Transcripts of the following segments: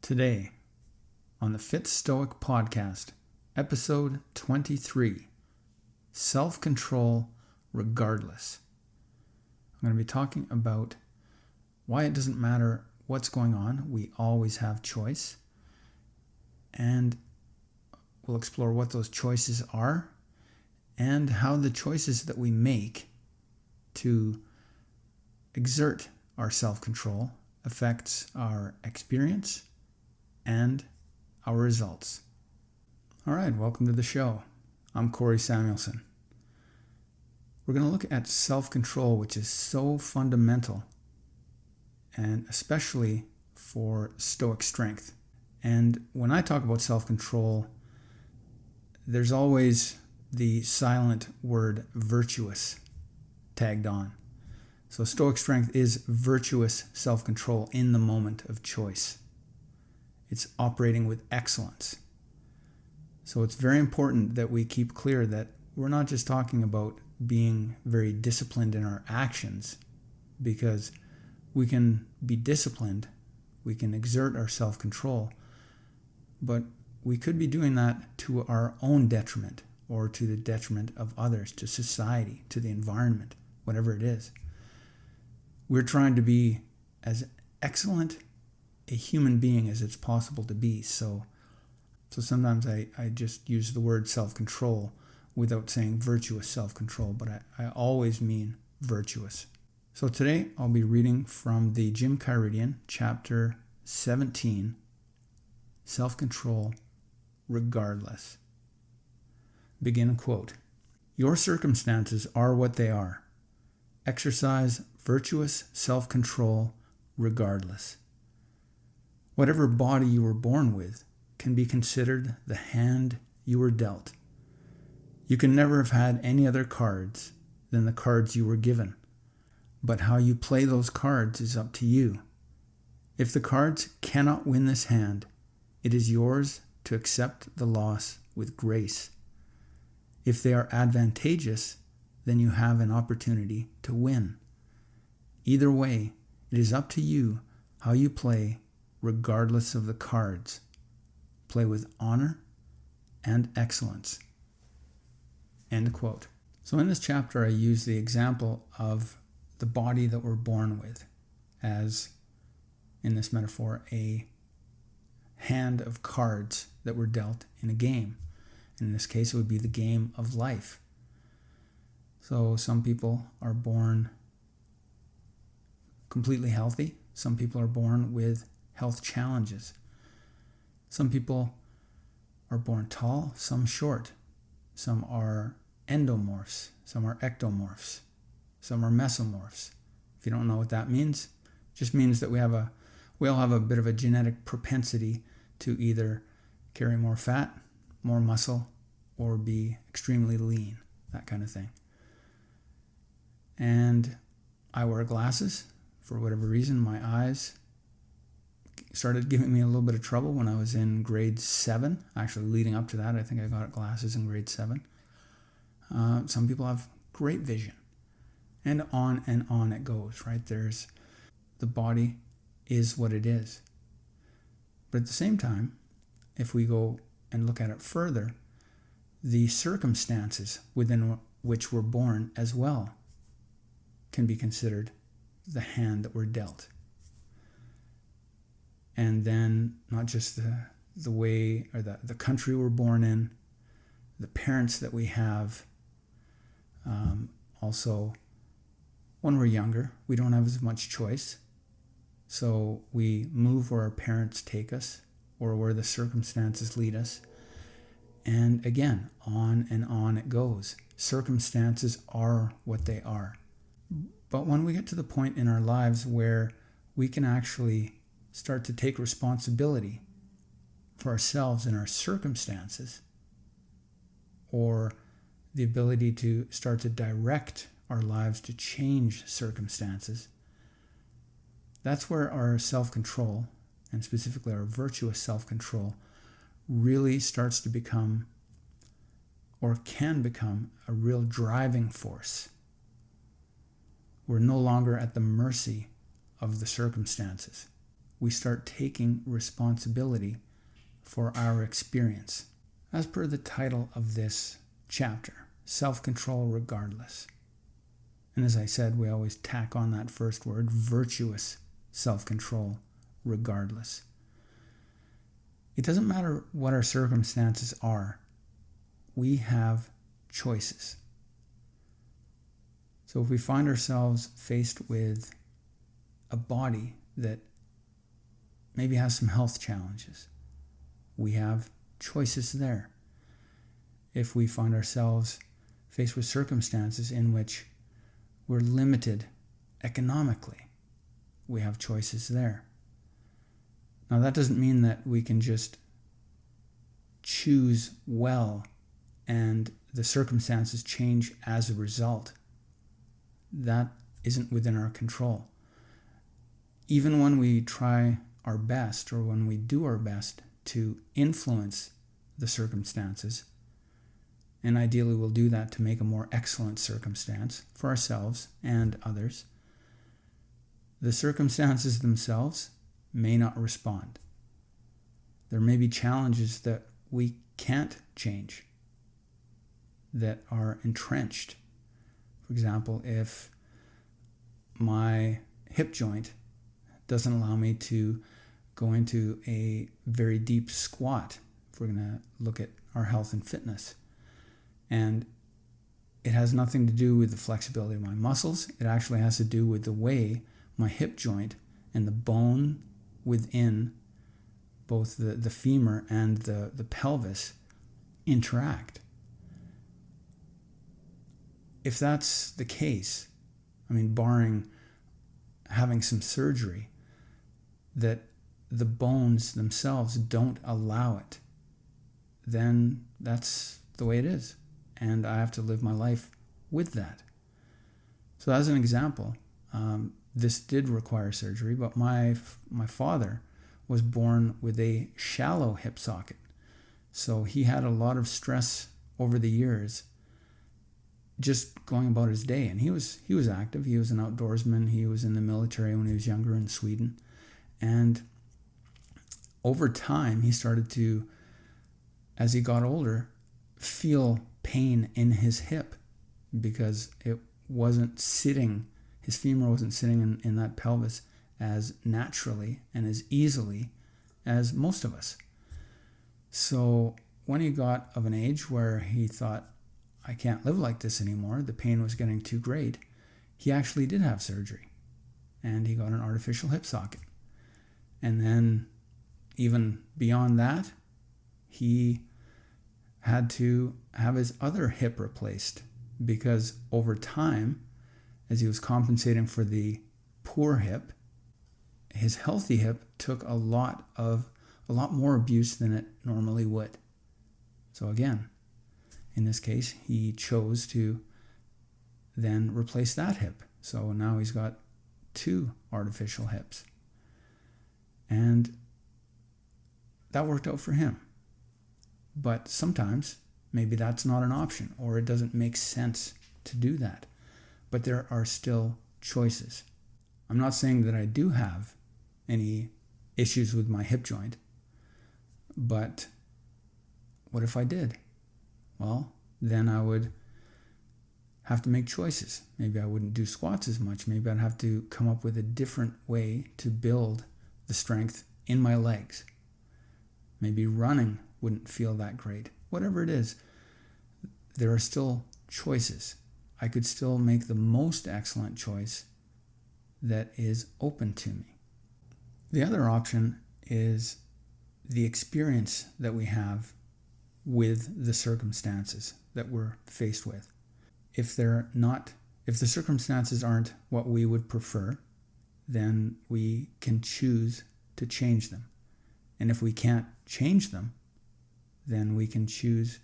Today, on the Fit Stoic podcast, episode 23, Self-Control Regardless. I'm going to be talking about why it doesn't matter what's going on. We always have choice. And we'll explore what those choices are and how the choices that we make to exert our self-control affects our experience and our results. All right, welcome to the show. I'm Corey Samuelson. We're going to look at self-control, which is so fundamental, and especially for Stoic strength. And when I talk about self-control, there's always the silent word virtuous tagged on. So Stoic strength is virtuous self-control in the moment of choice. It's operating with excellence. So it's very important that we keep clear that we're not just talking about being very disciplined in our actions, because we can be disciplined, we can exert our self-control, but we could be doing that to our own detriment or to the detriment of others, to society, to the environment, whatever it is. We're trying to be as excellent a human being as it's possible to be. So sometimes I just use the word self-control without saying virtuous self-control, but I always mean virtuous. So today I'll be reading from the Gymchiridion, chapter 17, Self-Control Regardless. Begin quote. Your circumstances are what they are. Exercise virtuous self-control regardless. Whatever body you were born with can be considered the hand you were dealt. You can never have had any other cards than the cards you were given. But how you play those cards is up to you. If the cards cannot win this hand, it is yours to accept the loss with grace. If they are advantageous, then you have an opportunity to win. Either way, it is up to you how you play regardless of the cards. Play with honor and excellence. End quote. So in this chapter, I use the example of the body that we're born with as, in this metaphor, a hand of cards that were dealt in a game. In this case, it would be the game of life. So some people are born completely healthy. Some people are born with health challenges. Some people are born tall, some short. Some are endomorphs, some are ectomorphs, some are mesomorphs. If you don't know what that means, it just means that we all have a bit of a genetic propensity to either carry more fat, more muscle, or be extremely lean, that kind of thing. And I wear glasses. For whatever reason, my eyes started giving me a little bit of trouble when I was in grade 7. Actually, leading up to that, I think I got glasses in grade 7. Some people have great vision. And on it goes, right? The body is what it is. But at the same time, if we go and look at it further, the circumstances within which we're born as well can be considered the hand that we're dealt. And then not just the way or the country we're born in, the parents that we have. Also, when we're younger, we don't have as much choice. So we move where our parents take us or where the circumstances lead us. And again, on it goes. Circumstances are what they are. But when we get to the point in our lives where we can actually start to take responsibility for ourselves and our circumstances, or the ability to start to direct our lives to change circumstances, that's where our self-control, and specifically our virtuous self-control, really starts to become, or can become, a real driving force. We're no longer at the mercy of the circumstances. we start taking responsibility for our experience. As per the title of this chapter, self-control regardless. And as I said, we always tack on that first word, virtuous self-control regardless. It doesn't matter what our circumstances are, we have choices. So if we find ourselves faced with a body that maybe has some health challenges, we have choices there. If we find ourselves faced with circumstances in which we're limited economically, we have choices there. Now that doesn't mean that we can just choose well and the circumstances change as a result. That isn't within our control. Even when we try our best, or when we do our best to influence the circumstances, and ideally we'll do that to make a more excellent circumstance for ourselves and others, the circumstances themselves may not respond. There may be challenges that we can't change, that are entrenched. For example, if my hip joint doesn't allow me to go into a very deep squat, if we're going to look at our health and fitness, and it has nothing to do with the flexibility of my muscles, it actually has to do with the way my hip joint and the bone within both the femur and the pelvis interact. If that's the case, barring having some surgery, that the bones themselves don't allow it, then that's the way it is. And I have to live my life with that. So as an example, this did require surgery, but my father was born with a shallow hip socket. So he had a lot of stress over the years just going about his day. And he was active. He was an outdoorsman. He was in the military when he was younger in Sweden. And over time, he started to, as he got older, feel pain in his hip because it wasn't sitting, his femur wasn't sitting in that pelvis as naturally and as easily as most of us. So when he got of an age where he thought, I can't live like this anymore, the pain was getting too great, he actually did have surgery. And he got an artificial hip socket. And then even beyond that, he had to have his other hip replaced because over time, as he was compensating for the poor hip, his healthy hip took a lot more abuse than it normally would. So again, in this case, he chose to then replace that hip. So now he's got 2 artificial hips. And that worked out for him. But sometimes maybe that's not an option, or it doesn't make sense to do that. But there are still choices. I'm not saying that I do have any issues with my hip joint, but what if I did? Well, then I would have to make choices. Maybe I wouldn't do squats as much. Maybe I'd have to come up with a different way to build the strength in my legs. Maybe running wouldn't feel that great. Whatever it is, there are still choices. I could still make the most excellent choice that is open to me. The other option is the experience that we have with the circumstances that we're faced with. If the circumstances aren't what we would prefer, then we can choose to change them. And if we can't change them, then we can choose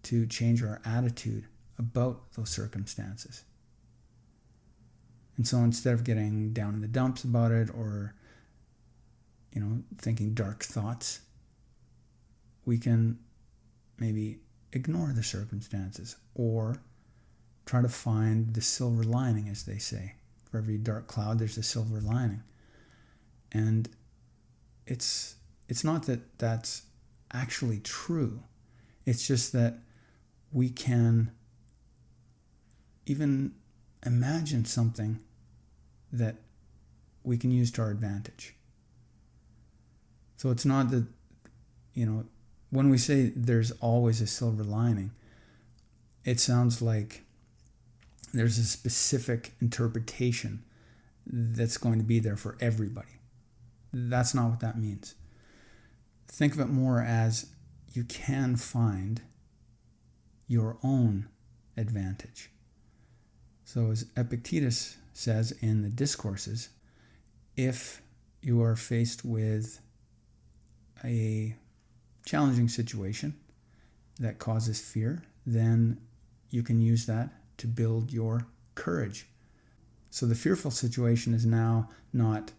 to change our attitude about those circumstances. And so instead of getting down in the dumps about it or, thinking dark thoughts, we can maybe ignore the circumstances or try to find the silver lining, as they say. For every dark cloud, there's a silver lining. And it's not that that's actually true. It's just that we can even imagine something that we can use to our advantage. So it's not that, when we say there's always a silver lining, it sounds like there's a specific interpretation that's going to be there for everybody. That's not what that means. Think of it more as you can find your own advantage. So as Epictetus says in the Discourses, if you are faced with a challenging situation that causes fear, then you can use that to build your courage. So the fearful situation is now not,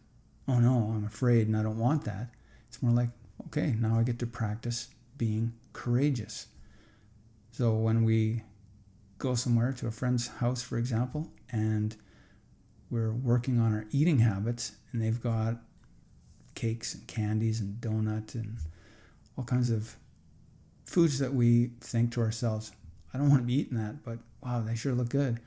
oh no, I'm afraid and I don't want that. It's more like, okay, now I get to practice being courageous. So when we go somewhere to a friend's house, for example, and we're working on our eating habits, and they've got cakes and candies and donuts and all kinds of foods that we think to ourselves, I don't want to be eating that, but wow, they sure look good.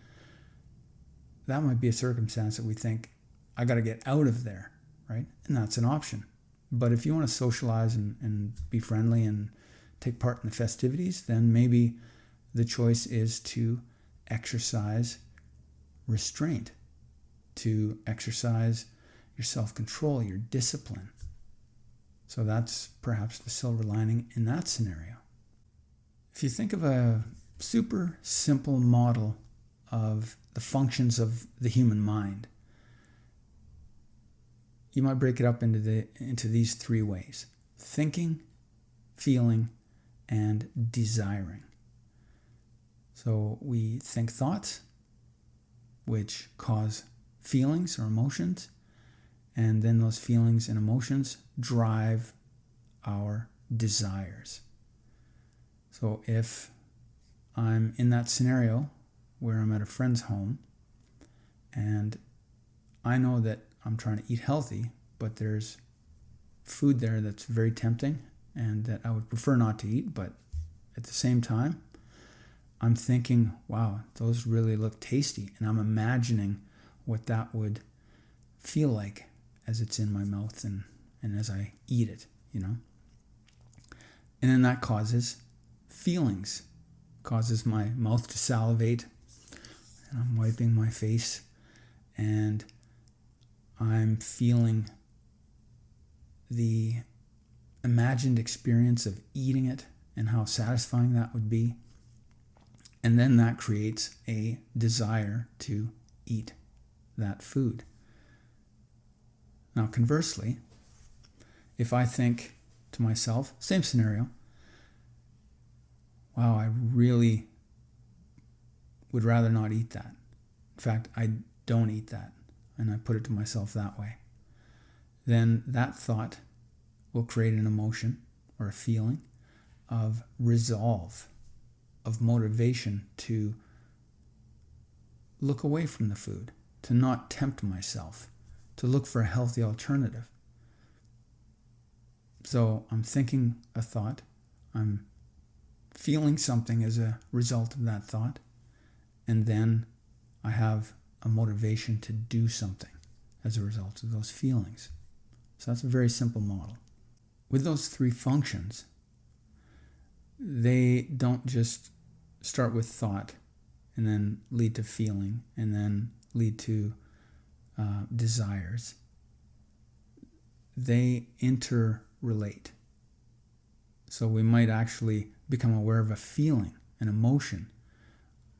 That might be a circumstance that we think, I got to get out of there, right? And that's an option. But if you want to socialize and be friendly and take part in the festivities, then maybe the choice is to exercise restraint, to exercise your self-control, your discipline. So that's perhaps the silver lining in that scenario. If you think of a super simple model of the functions of the human mind, you might break it up into these three ways: thinking, feeling, and desiring. So we think thoughts, which cause feelings or emotions, and then those feelings and emotions drive our desires. So if I'm in that scenario where I'm at a friend's home and I know that I'm trying to eat healthy, but there's food there that's very tempting and that I would prefer not to eat, but at the same time, I'm thinking, wow, those really look tasty. And I'm imagining what that would feel like as it's in my mouth and as I eat it, And then that causes feelings, causes my mouth to salivate, and I'm wiping my face, and I'm feeling the imagined experience of eating it and how satisfying that would be. And then that creates a desire to eat that food. Now, conversely, if I think to myself, same scenario, wow, I really would rather not eat that. In fact, I don't eat that, and I put it to myself that way. Then that thought will create an emotion or a feeling of resolve, of motivation to look away from the food, to not tempt myself, to look for a healthy alternative. So I'm thinking a thought, I'm feeling something as a result of that thought, and then I have a motivation to do something as a result of those feelings. So that's a very simple model. With those three functions, they don't just start with thought and then lead to feeling and then lead to desires. They interrelate. So we might actually become aware of a feeling, an emotion,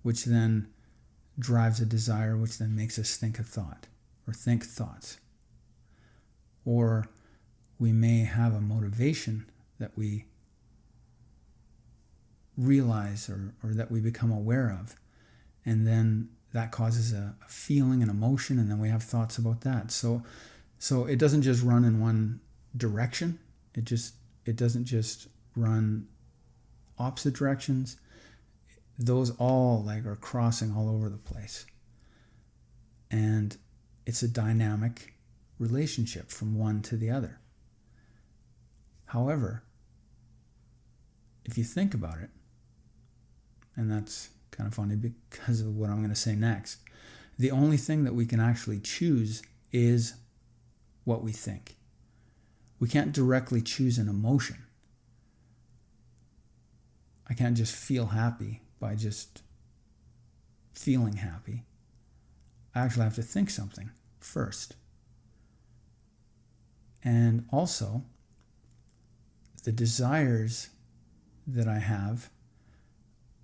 which then drives a desire, which then makes us think a thought or think thoughts. Or we may have a motivation that we realize or that we become aware of, and then that causes a feeling, an emotion, and then we have thoughts about that. So it doesn't just run in one direction. It doesn't just run opposite directions. Those all are crossing all over the place. And it's a dynamic relationship from one to the other. However, if you think about it, and that's kind of funny because of what I'm going to say next, the only thing that we can actually choose is what we think. We can't directly choose an emotion. I can't just feel happy by just feeling happy. I actually have to think something first. And also, the desires that I have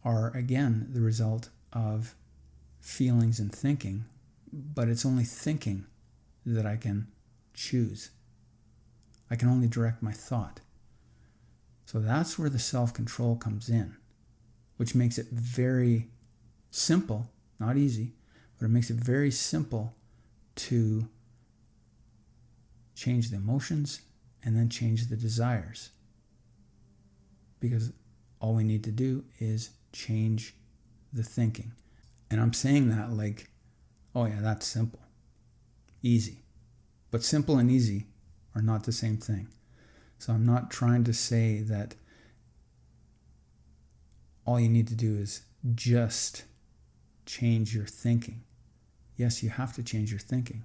are, again, the result of feelings and thinking, but it's only thinking that I can choose. I can only direct my thought. So that's where the self-control comes in, which makes it very simple, not easy, but it makes it very simple to change the emotions and then change the desires. Because all we need to do is change the thinking. And I'm saying that like, oh yeah, that's simple, easy. But simple and easy are not the same thing. So I'm not trying to say that all you need to do is just change your thinking. Yes, you have to change your thinking,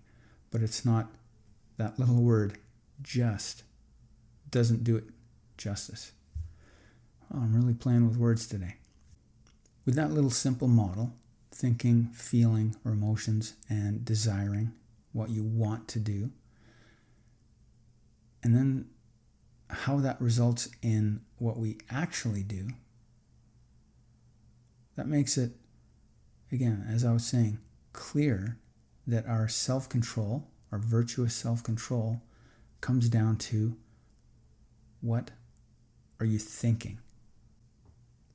but it's not, that little word, just, doesn't do it justice. Oh, I'm really playing with words today. With that little simple model, thinking, feeling, or emotions, and desiring what you want to do, and then how that results in what we actually do, that makes it, again, as I was saying, clear that our self-control, our virtuous self-control, comes down to what are you thinking?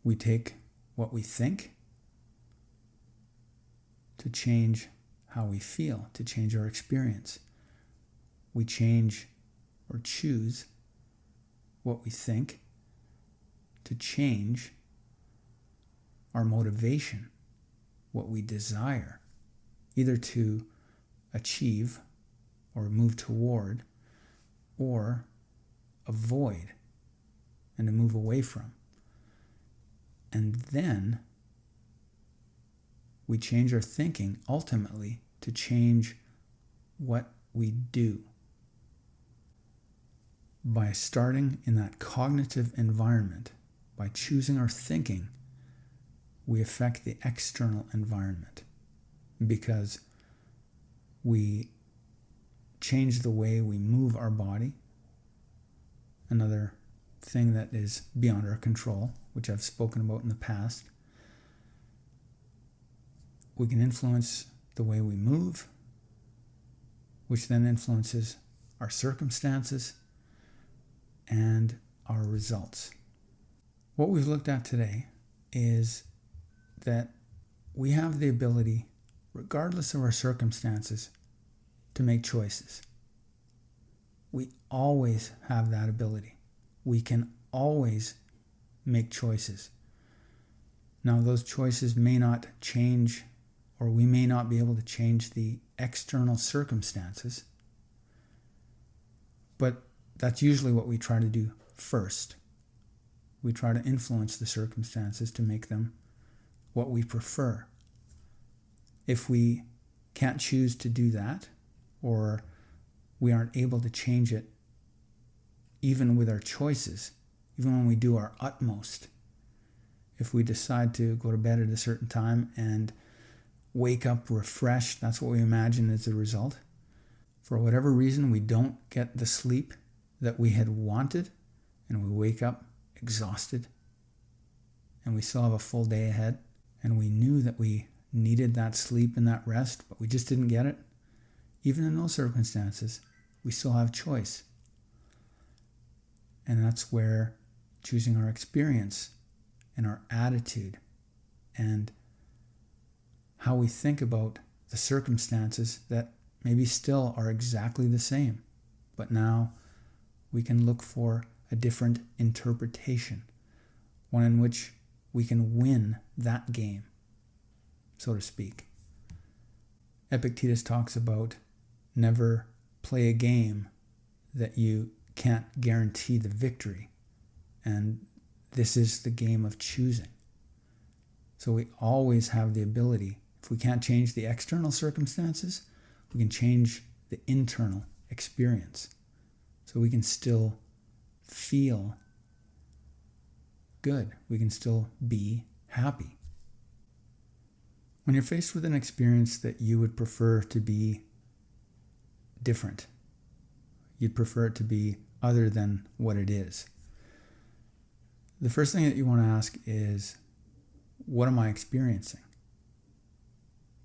We take what we think to change how we feel, to change our experience. We change or choose what we think to change our motivation, what we desire, either to achieve or move toward, or avoid and to move away from. And then we change our thinking ultimately to change what we do. By starting in that cognitive environment, by choosing our thinking, we affect the external environment because we change the way we move our body. Another thing that is beyond our control, which I've spoken about in the past. We can influence the way we move, which then influences our circumstances and our results. What we've looked at today is that we have the ability, regardless of our circumstances, to make choices. We always have that ability. We can always make choices. Now, those choices may not change, or we may not be able to change the external circumstances, but that's usually what we try to do first. We try to influence the circumstances to make them what we prefer. If we can't choose to do that, or we aren't able to change it even with our choices, even when we do our utmost, if we decide to go to bed at a certain time and wake up refreshed, that's what we imagine as the result. For whatever reason, we don't get the sleep that we had wanted, and we wake up exhausted, and we still have a full day ahead, and we knew that we needed that sleep and that rest, but we just didn't get it. Even in those circumstances, we still have choice. And that's where choosing our experience and our attitude and how we think about the circumstances that maybe still are exactly the same, but now we can look for a different interpretation, one in which we can win that game, so to speak. Epictetus talks about never play a game that you can't guarantee the victory. And this is the game of choosing. So we always have the ability, if we can't change the external circumstances, we can change the internal experience. So we can still feel good. We can still be happy. When you're faced with an experience that you would prefer to be different, you'd prefer it to be other than what it is, the first thing that you want to ask is, what am I experiencing?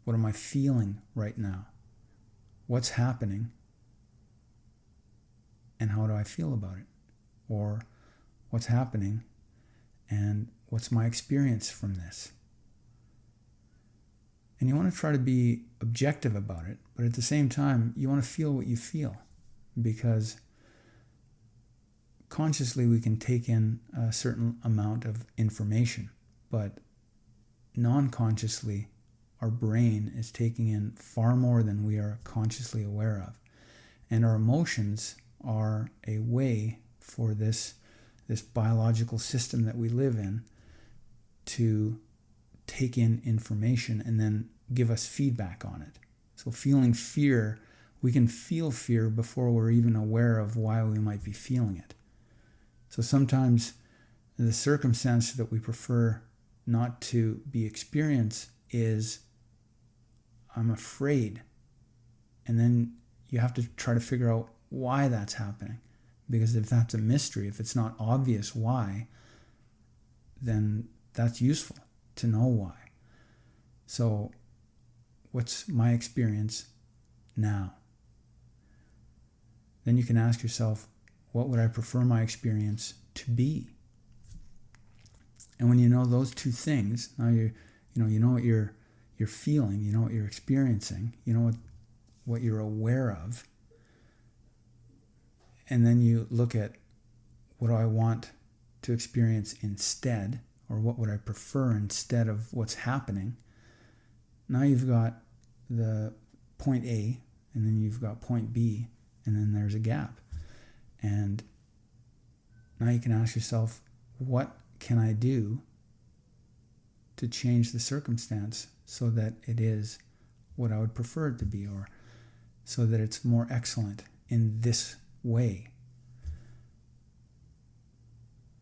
What am I feeling right now? What's happening? And how do I feel about it? Or what's happening and what's my experience from this? And you want to try to be objective about it, but at the same time, you want to feel what you feel, because consciously we can take in a certain amount of information, but non-consciously our brain is taking in far more than we are consciously aware of. And our emotions are a way for this biological system that we live in to take in information and then give us feedback on it. So feeling fear, we can feel fear before we're even aware of why we might be feeling it. So sometimes the circumstance that we prefer not to be experienced is, I'm afraid. And then you have to try to figure out why that's happening. Because if that's a mystery, if it's not obvious why, then that's useful to know why. So what's my experience now? Then you can ask yourself, what would I prefer my experience to be? And when you know those two things, now you know what you're feeling, you know what you're experiencing, you know what you're aware of. And then you look at, what do I want to experience instead, or what would I prefer instead of what's happening? Now you've got the point A, and then you've got point B, and then there's a gap. And now you can ask yourself, what can I do to change the circumstance so that it is what I would prefer it to be, or so that it's more excellent in this way?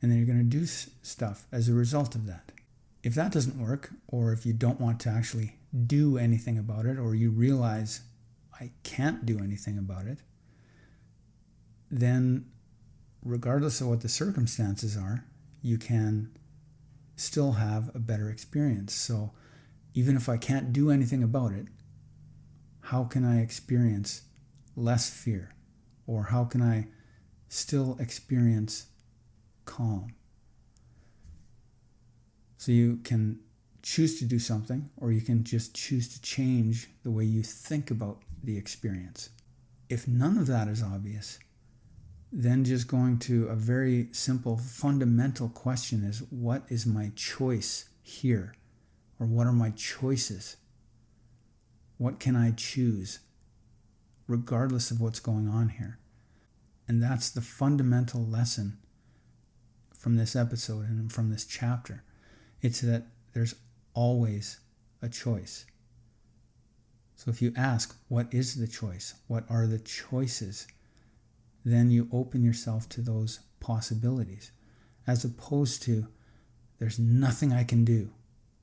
And then you're going to do stuff as a result of that. If that doesn't work, or if you don't want to actually do anything about it, or you realize I can't do anything about it, then regardless of what the circumstances are, you can still have a better experience. So even if I can't do anything about it, how can I experience less fear? Or how can I still experience calm? So you can choose to do something, or you can just choose to change the way you think about the experience. If none of that is obvious, then just going to a very simple fundamental question is, what is my choice here? Or what are my choices? What can I choose regardless of what's going on here? And that's the fundamental lesson from this episode and from this chapter. It's that there's always a choice. So if you ask, what is the choice? What are the choices? Then you open yourself to those possibilities, as opposed to, there's nothing I can do.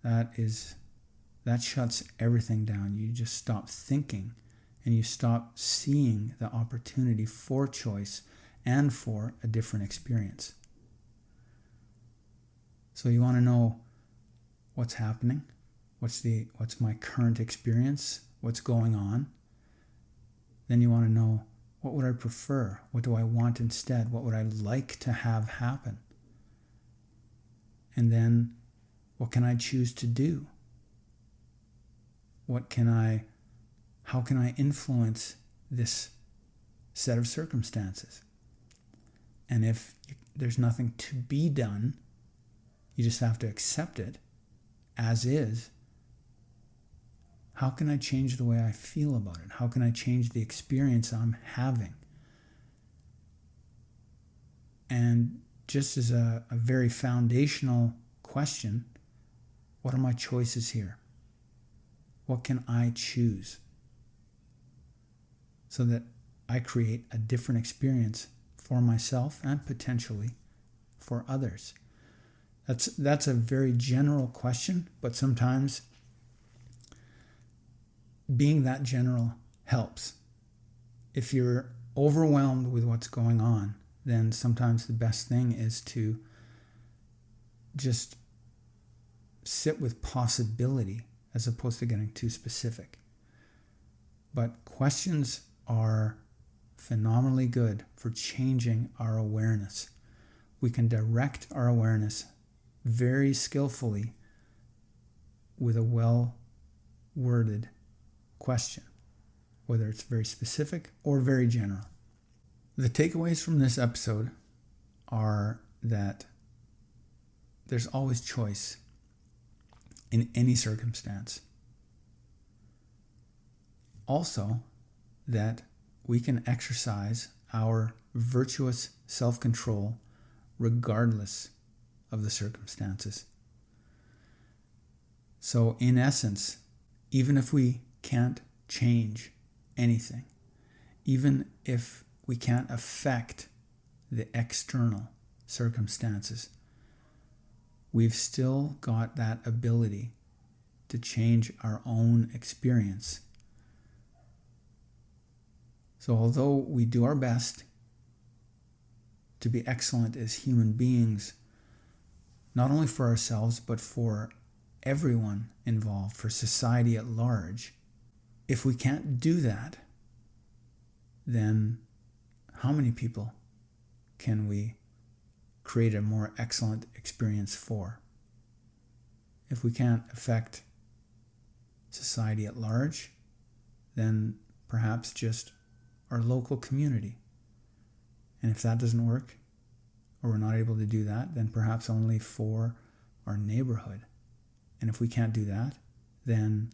That shuts everything down. You just stop thinking, and you stop seeing the opportunity for choice and for a different experience. So you want to know what's happening, what's my current experience, what's going on. Then you want to know, what would I prefer? What do I want instead? What would I like to have happen? And then, what can I choose to do? How can I influence this set of circumstances? And if there's nothing to be done, you just have to accept it as is. How can I change the way I feel about it? How can I change the experience I'm having? And just as a very foundational question, what are my choices here? What can I choose so that I create a different experience for myself and potentially for others? That's a very general question, but sometimes being that general helps. If you're overwhelmed with what's going on, then sometimes the best thing is to just sit with possibility as opposed to getting too specific. But questions are phenomenally good for changing our awareness. We can direct our awareness very skillfully with a well-worded question, whether it's very specific or very general. The takeaways from this episode are that there's always choice in any circumstance. Also, that we can exercise our virtuous self-control regardless of the circumstances. So in essence, even if we can't change anything, even if we can't affect the external circumstances, we've still got that ability to change our own experience. So although we do our best to be excellent as human beings, not only for ourselves, but for everyone involved, for society at large, if we can't do that, then how many people can we create a more excellent experience for? If we can't affect society at large, then perhaps just our local community. And if that doesn't work, or we're not able to do that, then perhaps only for our neighborhood. And if we can't do that, then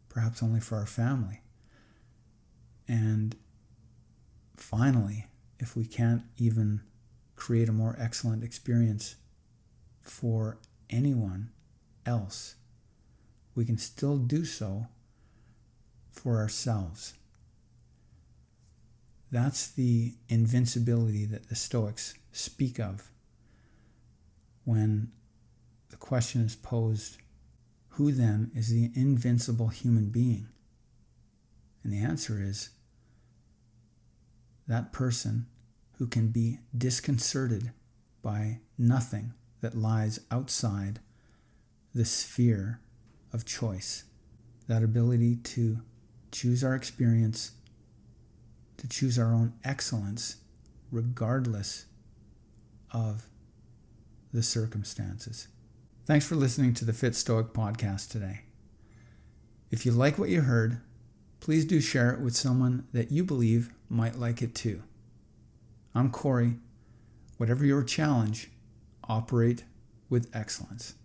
perhaps only for our family. And finally, if we can't even create a more excellent experience for anyone else, we can still do so for ourselves. That's the invincibility that the Stoics speak of when the question is posed, who then is the invincible human being? And the answer is that person who can be disconcerted by nothing that lies outside the sphere of choice. That ability to choose our experience, to choose our own excellence, regardless of the circumstances. Thanks for listening to the Fit Stoic podcast today. If you like what you heard, please do share it with someone that you believe might like it too. I'm Corey. Whatever your challenge, operate with excellence.